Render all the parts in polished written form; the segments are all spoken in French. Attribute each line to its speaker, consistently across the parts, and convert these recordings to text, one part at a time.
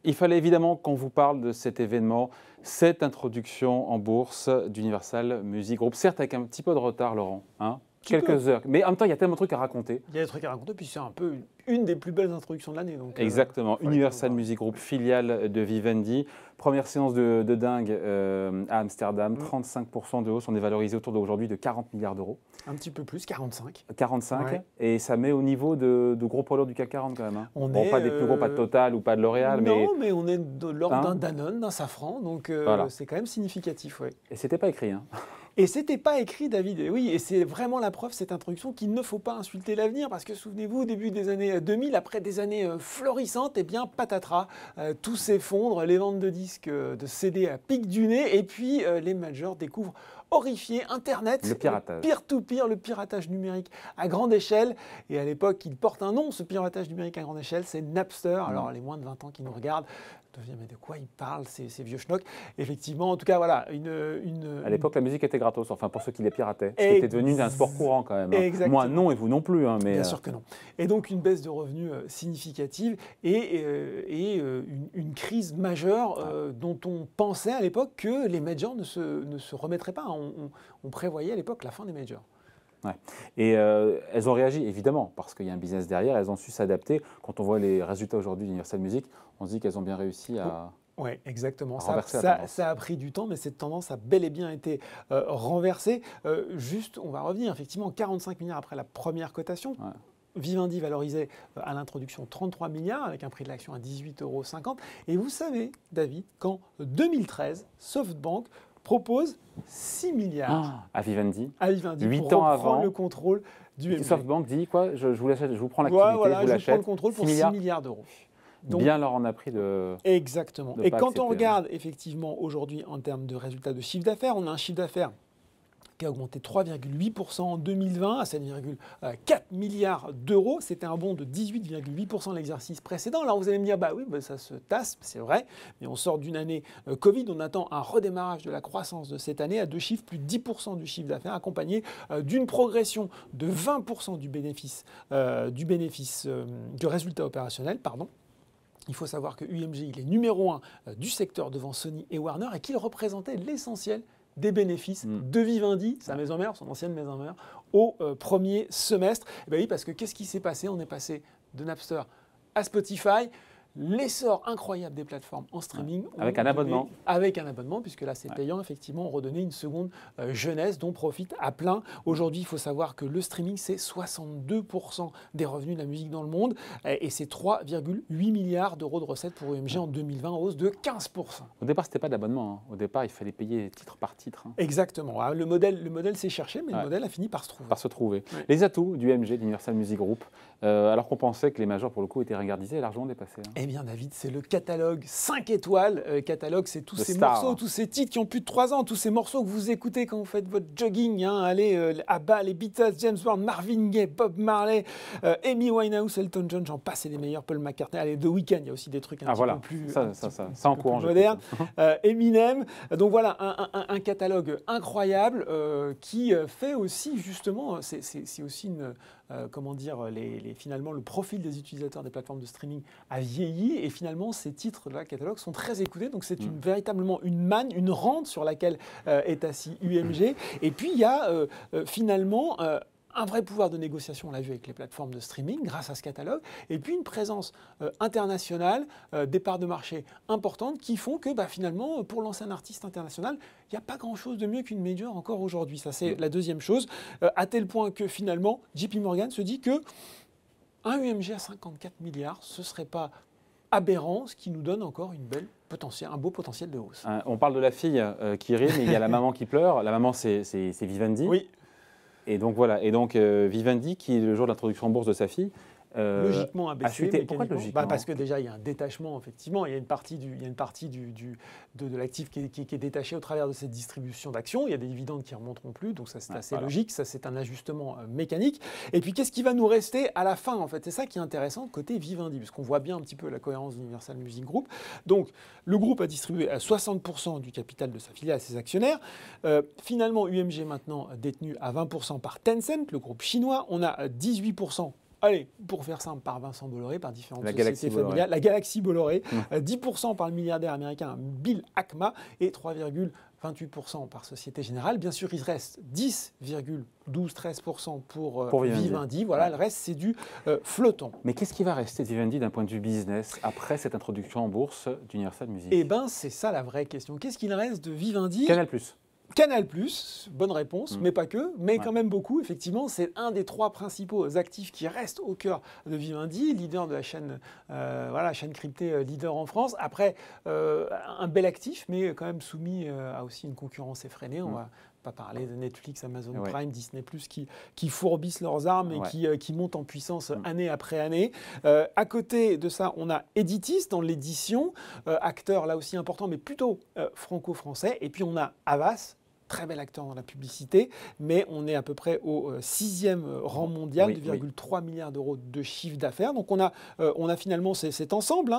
Speaker 1: Il fallait évidemment qu'on vous parle de cet événement, cette introduction en bourse d'Universal Music Group. Certes, avec un petit peu de retard, Laurent, hein, quelques heures. Mais en même temps, il y a tellement de trucs à raconter.
Speaker 2: Il y a des trucs à raconter, puis c'est un peu une des plus belles introductions de l'année.
Speaker 1: Exactement. Universal Music Group, filiale de Vivendi. Première séance de dingue à Amsterdam. 35% de hausse. On est valorisé autour d'aujourd'hui de 40 milliards d'euros.
Speaker 2: Un petit peu plus, 45.
Speaker 1: 45.
Speaker 2: Ouais.
Speaker 1: Et ça met au niveau de gros poids lourds du CAC 40 quand même. Hein.
Speaker 2: On
Speaker 1: bon,
Speaker 2: est,
Speaker 1: pas des plus gros, pas de Total ou pas de L'Oréal.
Speaker 2: Non, mais on est de l'ordre
Speaker 1: Hein
Speaker 2: d'un Danone, d'un Safran. Donc
Speaker 1: Voilà.
Speaker 2: c'est quand même significatif. Ouais.
Speaker 1: Et c'était pas écrit. Hein.
Speaker 2: Et c'était pas écrit, David. Et oui, et c'est vraiment la preuve, cette introduction, qu'il ne faut pas insulter l'avenir. Parce que souvenez-vous, au début des années 2000, après des années florissantes, eh bien, patatras, tout s'effondre, les ventes de disques, de CD à pic du nez. Et puis, les majors découvrent horrifiés Internet,
Speaker 1: Le piratage.
Speaker 2: Peer-to-peer, le piratage numérique à grande échelle. Et à l'époque, il porte un nom, ce piratage numérique à grande échelle, c'est Napster. Alors, les moins de 20 ans qui nous regardent, mais de quoi ils parlent, ces vieux schnocks? Effectivement, en tout cas, voilà.
Speaker 1: À l'époque, la musique était gratos, enfin pour ceux qui les pirataient. C'était devenu un sport courant quand même. Hein. Moi non et vous non plus. Hein, mais
Speaker 2: bien sûr que non. Et donc une baisse de revenus significative et une crise majeure dont on pensait à l'époque que les majors ne se remettraient pas. On prévoyait à l'époque la fin des majors.
Speaker 1: Ouais. Et elles ont réagi, évidemment, parce qu'il y a un business derrière, elles ont su s'adapter. Quand on voit les résultats aujourd'hui d'Universal Music, on se dit qu'elles ont bien réussi à...
Speaker 2: Oui, exactement. Ça a pris du temps, mais cette tendance a bel et bien été renversée. Juste, on va revenir, effectivement, 45 milliards après la première cotation. Ouais. Vivendi valorisait à l'introduction 33 milliards avec un prix de l'action à 18,50 €. Et vous savez, David, qu'en 2013, SoftBank propose 6 milliards
Speaker 1: à Vivendi.
Speaker 2: À Vivendi
Speaker 1: 8
Speaker 2: pour
Speaker 1: ans avant,
Speaker 2: le contrôle du MG.
Speaker 1: SoftBank dit quoi? Je vous l'achète, je vous prends l'activité,
Speaker 2: voilà,
Speaker 1: je vous l'achète.
Speaker 2: Je prends le contrôle pour 6 milliards d'euros.
Speaker 1: Donc, bien leur en a pris de...
Speaker 2: Exactement.
Speaker 1: De
Speaker 2: et quand on regarde effectivement aujourd'hui en termes de résultats de chiffre d'affaires, on a un chiffre d'affaires qui a augmenté 3,8% en 2020 à 7,4 milliards d'euros. C'était un bond de 18,8% l'exercice précédent. Alors vous allez me dire, bah oui, ça se tasse, c'est vrai, mais on sort d'une année Covid, on attend un redémarrage de la croissance de cette année à deux chiffres, plus de 10% du chiffre d'affaires, accompagné d'une progression de 20% du résultat opérationnel, pardon. Il faut savoir que UMG, il est numéro 1 du secteur devant Sony et Warner et qu'il représentait l'essentiel des bénéfices de Vivendi, sa maison mère, son ancienne maison mère, au premier semestre. Et bien oui, parce que qu'est-ce qui s'est passé? On est passé de Napster à Spotify. L'essor incroyable des plateformes en streaming.
Speaker 1: Avec un abonnement.
Speaker 2: Avec un abonnement, puisque là c'est payant, effectivement, on redonnait une seconde jeunesse dont profite à plein. Aujourd'hui, il faut savoir que le streaming, c'est 62% des revenus de la musique dans le monde, et c'est 3,8 milliards d'euros de recettes pour UMG en 2020, en hausse de 15%.
Speaker 1: Au départ, c'était pas d'abonnement. Hein. Au départ, il fallait payer titre par titre. Hein.
Speaker 2: Exactement. Le modèle s'est cherché, mais le modèle a fini par se trouver.
Speaker 1: Ouais. Les atouts du UMG, d'Universal Music Group, alors qu'on pensait que les majors, pour le coup, étaient ringardisés et largement dépassés. Hein.
Speaker 2: Eh bien, David, c'est le catalogue 5 étoiles. Catalogue, c'est tous ces morceaux, tous ces titres qui ont plus de 3 ans, tous ces morceaux que vous écoutez quand vous faites votre jogging. Hein, allez, ABBA, les Beatles, James Brown, Marvin Gaye, Bob Marley, Amy Winehouse, Elton John, j'en passe, et les meilleurs, Paul McCartney. Allez, The Weeknd, il y a aussi des trucs un petit peu plus, modernes. Eminem. Donc voilà, un catalogue incroyable qui fait aussi, justement, c'est aussi une... comment dire, finalement, le profil des utilisateurs des plateformes de streaming a vieilli et finalement, ces titres de la catalogue sont très écoutés. Donc, c'est véritablement une manne, une rente sur laquelle est assis UMG. Et puis, il y a finalement... un vrai pouvoir de négociation, on l'a vu avec les plateformes de streaming, grâce à ce catalogue, et puis une présence internationale, des parts de marché importantes qui font que finalement, pour lancer un artiste international, il n'y a pas grand-chose de mieux qu'une major encore aujourd'hui. Ça, c'est la deuxième chose, à tel point que finalement, JP Morgan se dit que un UMG à 54 milliards, ce ne serait pas aberrant, ce qui nous donne encore un beau potentiel de hausse.
Speaker 1: On parle de la fille qui rit, mais il y a la maman qui pleure. La maman, c'est Vivendi.
Speaker 2: Oui.
Speaker 1: Et donc voilà, Vivendi, qui est le jour de l'introduction en bourse de sa fille,
Speaker 2: logiquement abaissé.
Speaker 1: Pourquoi logiquement?
Speaker 2: Parce que déjà, il y a un détachement, effectivement. Il y a une partie de l'actif qui est détachée au travers de cette distribution d'actions. Il y a des dividendes qui ne remonteront plus, donc ça, c'est assez logique. Ça, c'est un ajustement mécanique. Et puis, qu'est-ce qui va nous rester à la fin, en fait? C'est ça qui est intéressant côté Vivendi, parce qu'on voit bien un petit peu la cohérence d'Universal Music Group. Donc, le groupe a distribué à 60% du capital de sa filiale à ses actionnaires. Finalement, UMG maintenant détenu à 20% par Tencent, le groupe chinois. On a 18% allez, pour faire simple, par Vincent Bolloré, par différentes
Speaker 1: La
Speaker 2: sociétés
Speaker 1: Galaxie
Speaker 2: familiales.
Speaker 1: Bolloré.
Speaker 2: La Galaxie Bolloré, 10% par le milliardaire américain Bill Ackman et 3,28% par Société Générale. Bien sûr, il reste 10,12-13% pour Vivendi. Voilà, le reste, c'est du flottant.
Speaker 1: Mais qu'est-ce qui va rester de Vivendi d'un point de vue business après cette introduction en bourse d'Universal Music?
Speaker 2: Eh bien, c'est ça la vraie question. Qu'est-ce qu'il reste de Vivendi?
Speaker 1: Canal+.
Speaker 2: Canal+, bonne réponse, mais pas que, mais quand même beaucoup. Effectivement, c'est un des 3 principaux actifs qui restent au cœur de Vivendi, leader de la chaîne, voilà, chaîne cryptée leader en France. Après, un bel actif, mais quand même soumis à aussi une concurrence effrénée. On va pas parler de Netflix, Amazon Prime, Disney+, qui fourbissent leurs armes et qui montent en puissance année après année. À côté de ça, on a Editis dans l'édition, acteur là aussi important, mais plutôt franco-français. Et puis on a Havas, très bel acteur dans la publicité, mais on est à peu près au 6e rang mondial, 2,3 milliards d'euros de chiffre d'affaires. Donc on a finalement cet ensemble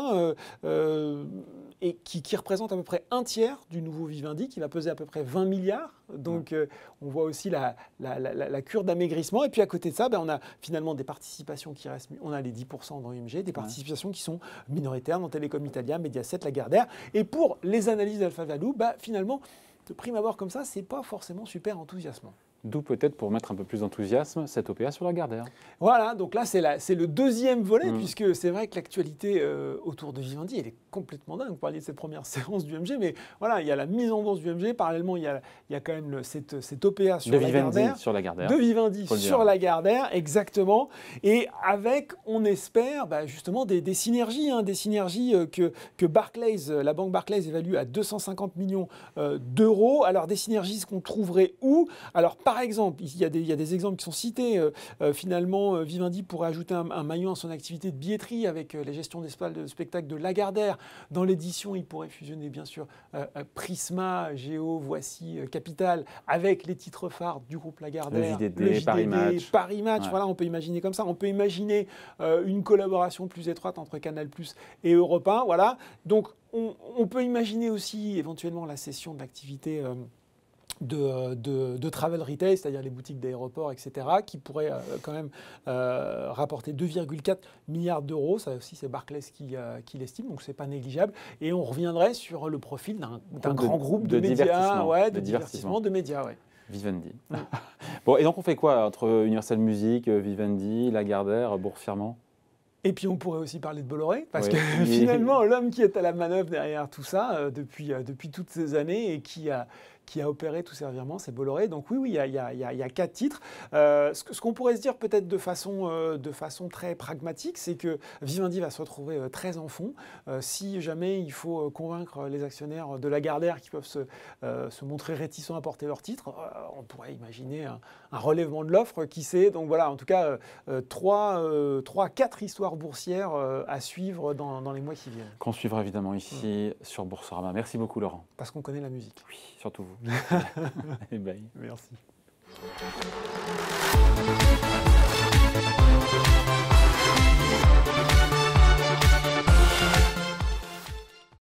Speaker 2: et qui représente à peu près un tiers du nouveau Vivendi, qui va peser à peu près 20 milliards. Donc on voit aussi la cure d'amaigrissement. Et puis à côté de ça, on a finalement des participations qui restent. On a les 10% dans UMG, des participations qui sont minoritaires dans Telecom Italia, Mediaset, Lagardère. Et pour les analyses d'Alpha Value, finalement, de prime abord comme ça, c'est pas forcément super enthousiasmant.
Speaker 1: D'où peut-être pour mettre un peu plus d'enthousiasme cette OPA sur Lagardère.
Speaker 2: Voilà, donc là c'est le deuxième volet, puisque c'est vrai que l'actualité autour de Vivendi, elle est complètement dingue. Vous parliez de cette première séance du MG, mais voilà, il y a la mise en bourse du MG, parallèlement il y a quand même cette OPA sur Lagardère.
Speaker 1: De Vivendi sur Lagardère.
Speaker 2: De Vivendi sur Lagardère, exactement. Et avec, on espère, justement des synergies, des synergies que Barclays, la banque Barclays évalue à 250 millions d'euros. Alors des synergies qu'on trouverait où? Alors par exemple, il y a des exemples qui sont cités. Finalement, Vivendi pourrait ajouter un maillon à son activité de billetterie avec les gestions des salles de spectacle de Lagardère. Dans l'édition, il pourrait fusionner bien sûr Prisma, Géo, Voici, Capital avec les titres phares du groupe Lagardère.
Speaker 1: Le JDD,
Speaker 2: Paris Match. Voilà, on peut imaginer comme ça. On peut imaginer une collaboration plus étroite entre Canal+ et Europe 1. Voilà. Donc on peut imaginer aussi éventuellement la cession de l'activité de travel retail, c'est-à-dire les boutiques d'aéroports, etc., qui pourraient quand même rapporter 2,4 milliards d'euros. Ça aussi, c'est Barclays qui l'estime, donc c'est pas négligeable. Et on reviendrait sur le profil d'un grand groupe de médias, de divertissement de médias.
Speaker 1: Vivendi. Bon, et donc on fait quoi entre Universal Music, Vivendi, Lagardère, Bourg-Firmant?
Speaker 2: Et puis on pourrait aussi parler de Bolloré, parce que finalement, l'homme qui est à la manœuvre derrière tout ça depuis toutes ces années et qui a opéré tous ces revirements, c'est Bolloré. Donc oui, il y a 4 titres. Ce qu'on pourrait se dire peut-être de façon très pragmatique, c'est que Vivendi va se retrouver très en fond. Si jamais il faut convaincre les actionnaires de Lagardère qui peuvent se montrer réticents à porter leur titre, on pourrait imaginer un relèvement de l'offre, qui sait. Donc voilà, en tout cas, 4 histoires boursières à suivre dans les mois qui viennent.
Speaker 1: Qu'on suivra évidemment ici sur Boursorama. Merci beaucoup Laurent.
Speaker 2: Parce qu'on connaît la musique.
Speaker 1: Oui, surtout vous. Et bye.
Speaker 2: Merci.